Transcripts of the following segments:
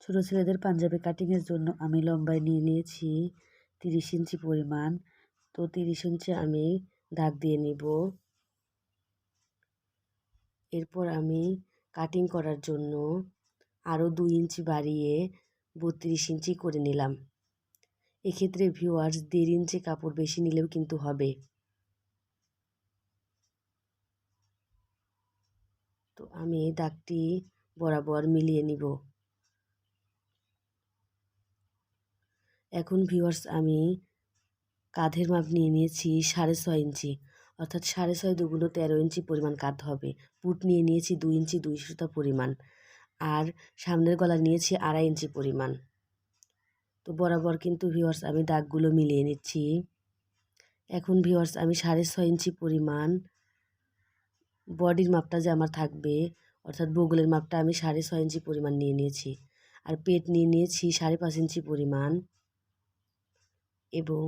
ছোটো ছেলেদের পাঞ্জাবি কাটিংয়ের জন্য আমি লম্বায় নিয়ে নিয়েছি 30 ইঞ্চি পরিমাণ। তো 30 ইঞ্চি আমি দাগ দিয়ে নিব। এরপর আমি কাটিং করার জন্য আরও 2 ইঞ্চি বাড়িয়ে 32 ইঞ্চি করে নিলাম। এক্ষেত্রে ভিউয়ার্স 1.5 ইঞ্চি কাপড় বেশি নিলেও কিন্তু হবে। তো আমি দাগটি বরাবর মিলিয়ে নিব। এখন ভিউয়ার্স আমি কাঁধের মাপ নিয়ে নিয়েছি 6.5 ইঞ্চি, অর্থাৎ 6.5 দুগুণ 13 ইঞ্চি পরিমাণ কাঁধ হবে। পুট নিয়ে নিয়েছি 2 ইঞ্চি 2 সুতা পরিমাণ, আর সামনের গলা নিয়েছি 2.5 ইঞ্চি পরিমাণ। তো বরাবর কিন্তু ভিউয়ার্স আমি দাগগুলো মিলিয়ে নিচ্ছি। এখন ভিউয়ার্স আমি 6.5 ইঞ্চি পরিমাণ বডির মাপটা যে আমার থাকবে, অর্থাৎ বগলের মাপটা আমি 6.5 ইঞ্চি পরিমাণ নিয়ে নিয়েছি, আর পেট নিয়ে নিয়েছি 5.5 ইঞ্চি পরিমাণ, এবং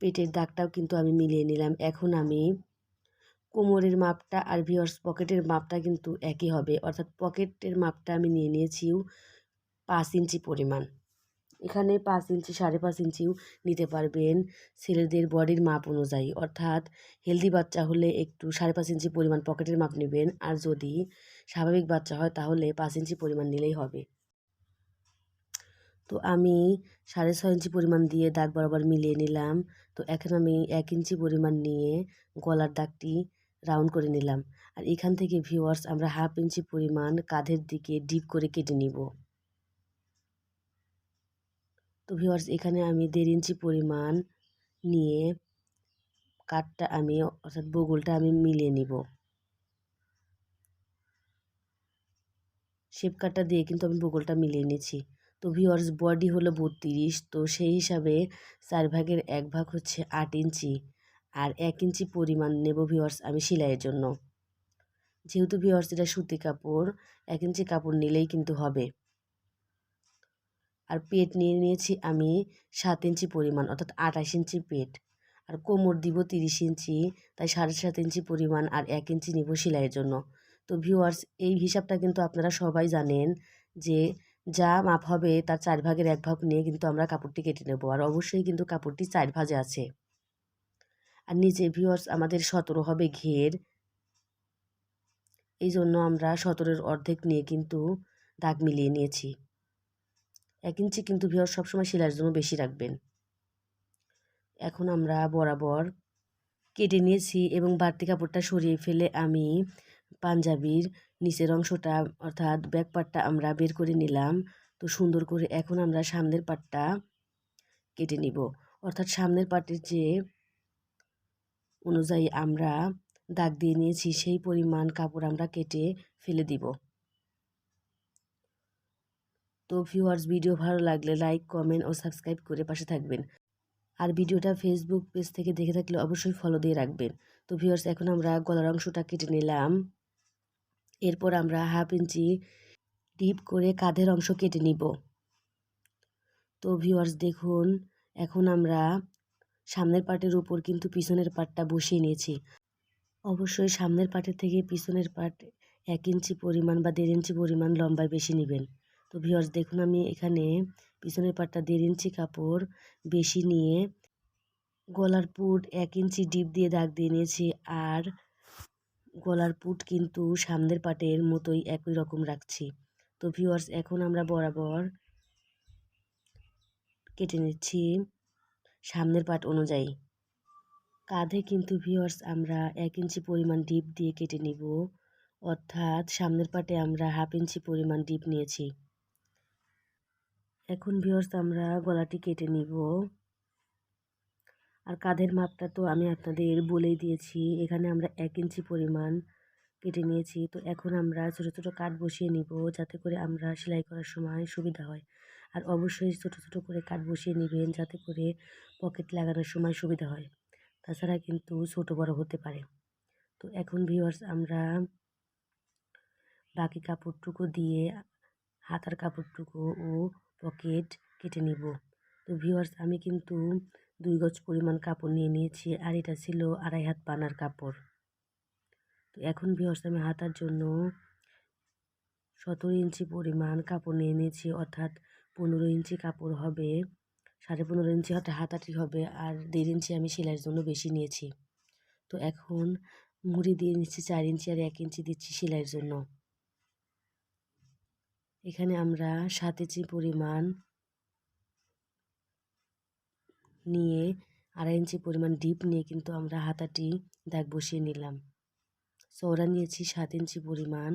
পেটের দাগটাও কিন্তু আমি মিলিয়ে নিলাম। এখন আমি কোমরের মাপটা আর ভিউয়ার্স পকেটের মাপটা কিন্তু একই হবে, অর্থাৎ পকেটের মাপটা আমি নিয়ে নিয়েছি 5 ইঞ্চি পরিমাণ। এখানে 5 ইঞ্চি 5.5 ইঞ্চিও নিতে পারবেন ছেলেদের বডির মাপ অনুযায়ী, অর্থাৎ হেলদি বাচ্চা হলে একটু 5.5 ইঞ্চি পরিমাণ পকেটের মাপ নেবেন, আর যদি স্বাভাবিক বাচ্চা হয় তাহলে 5 ইঞ্চি পরিমাণ নিলেই হবে। তো আমি 6.5 ইঞ্চি পরিমাণ দিয়ে দাগ বরাবর মিলিয়ে নিলাম। তো এখন আমি 1 ইঞ্চি পরিমাণ নিয়ে গলার দাগটি রাউন্ড করে নিলাম, আর এখান থেকে ভিউয়ার্স আমরা 1/2 ইঞ্চি পরিমাণ কাঁধের দিকে ডিপ করে কেটে নিব। তো ভিউয়ার্স এখানে আমি 1.5 ইঞ্চি পরিমাণ নিয়ে কাটটা আমি, অর্থাৎ বগলটা আমি মিলিয়ে নিব। শেপ কাটটা দিয়ে কিন্তু আমি বগলটা মিলিয়ে নিয়েছি। তো ভিউয়ার্স বডি হলো 32, তো সেই হিসাবে 4 ভাগের 1 ভাগ হচ্ছে 8 ইঞ্চি, আর 1 ইঞ্চি পরিমাণ নেব ভিউয়ার্স আমি সেলাইয়ের জন্য। যেহেতু ভিউয়ার্স এটা সুতি কাপড়, 1 ইঞ্চি কাপড় নিলেই কিন্তু হবে। আর পেট নিয়ে নিয়েছি আমি 7 ইঞ্চি পরিমাণ, অর্থাৎ 28 ইঞ্চি পেট, আর কোমর দিব 30 ইঞ্চি, তাই 7.5 ইঞ্চি পরিমাণ আর 1 ইঞ্চি নিব সেলাইয়ের জন্য। তো ভিউয়ার্স এই হিসাবটা কিন্তু আপনারা সবাই জানেন যে যা মাপ হবে তার 4 ভাগের 1 ভাগ নিয়ে কিন্তু আমরা কাপড়টি কেটে নেব, আর অবশ্যই কিন্তু কাপড়টি 4 ভাঁজে আছে। আর নিচে ভিউয়ার্স আমাদের 17 হবে ঘের, এই জন্য আমরা 17-এর অর্ধেক নিয়ে কিন্তু দাগ মিলিয়ে নিয়েছি। 1 ইঞ্চি কিন্তু ভিউয়ার্স সবসময় সেলাইয়ের জন্য বেশি রাখবেন। এখন আমরা বরাবর কেটে নিয়েছি এবং বাড়তি কাপড়টা সরিয়ে ফেলে আমি পাঞ্জাবির নিচের অংশটা, অর্থাৎ ব্যাক পার্টটা আমরা বের করে নিলাম। তো সুন্দর করে এখন আমরা সামনের পার্টটা কেটে নিব, অর্থাৎ সামনের পার্টের যে অনুযায়ী আমরা দাগ দিয়ে নিয়েছি সেই পরিমাণ কাপড় আমরা কেটে ফেলে দিব। তো ভিউয়ার্স ভিডিও ভালো লাগলে লাইক, কমেন্ট ও সাবস্ক্রাইব করে পাশে থাকবেন, আর ভিডিওটা ফেসবুক পেজ থেকে দেখে থাকলে অবশ্যই ফলো দিয়ে রাখবেন। তো ভিউয়ার্স এখন আমরা গলার অংশটা কেটে নিলাম। এরপর আমরা 1/2 ইঞ্চি ডিপ করে কাঁধের অংশ কেটে নিব। তো ভিউয়ার্স দেখুন এখন আমরা সামনের পার্টের উপর কিন্তু পিছনের পার্টটা বসিয়ে নিয়েছি। অবশ্যই সামনের পার্টের থেকে পিছনের পার্ট 1 ইঞ্চি পরিমাণ বা 1.5 ইঞ্চি পরিমাণ লম্বায় বেশি নেবেন। তো ভিউয়ার্স দেখুন আমি এখানে পিছনের পার্টটা 1.5 ইঞ্চি কাপড় বেশি নিয়ে গলার পুট 1 ইঞ্চি ডিপ দিয়ে দাগ দিয়ে নিয়েছি, আর গলার পুট কিন্তু সামনের পাটের মতোই একই রকম রাখছি। তো ভিউয়ার্স এখন আমরা বরাবর কেটে নিচ্ছি সামনের পাট অনুযায়ী। কাঁধে কিন্তু ভিউয়ার্স আমরা 1 ইঞ্চি পরিমাণ ডিপ দিয়ে কেটে নিব, অর্থাৎ সামনের পাটে আমরা 1/2 ইঞ্চি পরিমাণ ডিপ নিয়েছি। এখন ভিউয়ার্স আমরা গলাটি কেটে নিব, আর কাঁধের মাপটা তো আমি আপনাদের বলেই দিয়েছি, এখানে আমরা 1 ইঞ্চি পরিমাণ কেটে নিয়েছি। তো এখন আমরা ছোট ছোট কাট বসিয়ে নিব, যাতে করে আমরা সেলাই করার সময় সুবিধা হয়। আর অবশ্যই ছোট ছোট করে কাট বসিয়ে নেবেন, যাতে করে পকেট লাগানোর সময় সুবিধা হয়, তাছাড়া কিন্তু ছোট বড় হতে পারে। তো এখন ভিউয়ার্স আমরা বাকি কাপড়টুকু দিয়ে হাতার কাপড়টুকু ও পকেট কেটে নিব। তো ভিউয়ার্স আমি কিন্তু 2 গজ পরিমাণ কাপড় নিয়ে নিয়েছি, আর এটা ছিল 2.5 হাত পানার কাপড়। তো এখন ভিউয়ার্স আমি হাতার জন্য 17 ইঞ্চি পরিমাণ কাপড় নিয়ে নিয়েছি, অর্থাৎ 15 ইঞ্চি কাপড় হবে, 15.5 ইঞ্চি হাতাটি হবে, আর 1.5 ইঞ্চি আমি সেলাইয়ের জন্য বেশি নিয়েছি। তো এখন মুড়ি দিয়ে নিচ্ছি 4 ইঞ্চি আর 1 ইঞ্চি দিচ্ছি সেলাইয়ের জন্য। এখানে আমরা 7 ইঞ্চি পরিমাণ নিয়ে 2.5 ইঞ্চি পরিমাণ ডিপ নিয়ে কিন্তু আমরা হাতাটি দাগ বসিয়ে নিলাম। চওড়া নিয়েছি 7 ইঞ্চি পরিমাণ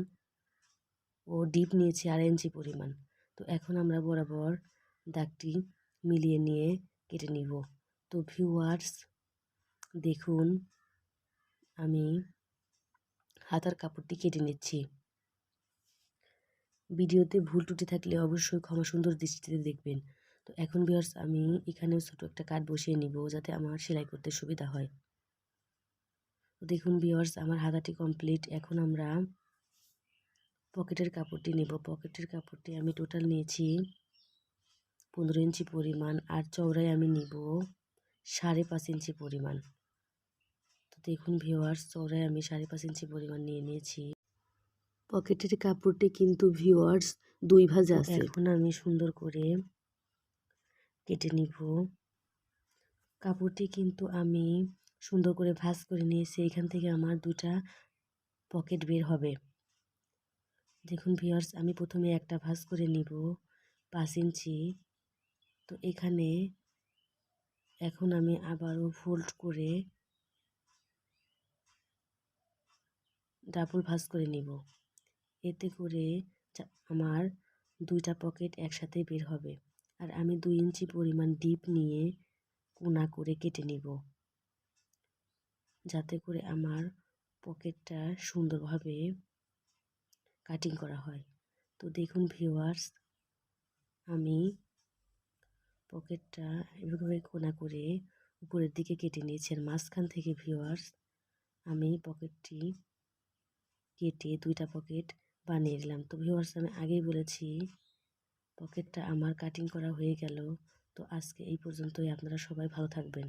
ও ডিপ নিয়েছি 2.5 ইঞ্চি পরিমাণ। তো এখন আমরা বরাবর দাগটি মিলিয়ে নিয়ে কেটে নিব। তো ভিউয়ার্স দেখুন আমি হাতার কাপড়টি কেটে নিচ্ছি। ভিডিওতে ভুল ত্রুটি থাকলে অবশ্যই ক্ষমা সুন্দর দৃষ্টিতে দেখবেন। তো এখন ভিউয়ার্স আমি এখানেও ছোট একটা কাট বসিয়ে নিব, যাতে আমার সেলাই করতে সুবিধা হয়। তো দেখুন ভিউয়ার্স আমার হাতাটি কমপ্লিট। এখন আমরা পকেটের কাপড়টি নেব। পকেটের কাপড়টি আমি টোটাল নিয়েছি 15 ইঞ্চি পরিমাণ, আর চওড়ায় আমি নিব 5.5 ইঞ্চি পরিমাণ। তো দেখুন ভিউয়ার্স চওড়ায় আমি 5.5 ইঞ্চি পরিমাণ নিয়ে নিয়েছি। পকেটের কাপড়টি কিন্তু ভিউয়ার্স 2 ভাঁজ আছে। এখন আমি সুন্দর করে কেটে নিব। কাপড়টি কিন্তু আমি সুন্দর করে ভাঁজ করে নিয়েছি, এখান থেকে আমার 2টা পকেট বের হবে। দেখুন ভিউয়ার্স আমি প্রথমে একটা ভাঁজ করে নিব 5 ইঞ্চি। তো এখানে এখন আমি আবারও ফোল্ড করে ডাবল ভাঁজ করে নিব। এতে করে আমার 2টা পকেট একসাথে বের হবে। আর আমি 2 ইঞ্চি পরিমাণ ডিপ নিয়ে কোনা করে কেটে নিব, যাতে করে আমার পকেটটা সুন্দরভাবে কাটিং করা হয়। তো দেখুন ভিউয়ার্স আমি পকেটটা এভাবে কোনা করে উপরের দিকে কেটে নিয়েছি, আর মাঝখান থেকে ভিউয়ার্স আমি পকেটটি কেটে 2টা পকেট বানিয়ে নিলাম। তো ভিউয়ার্স আমি আগেই বলেছি পকেটটা আমার কাটিং করা হয়ে গেল। তো আজকে এই পর্যন্তই, আপনারা সবাই ভালো থাকবেন।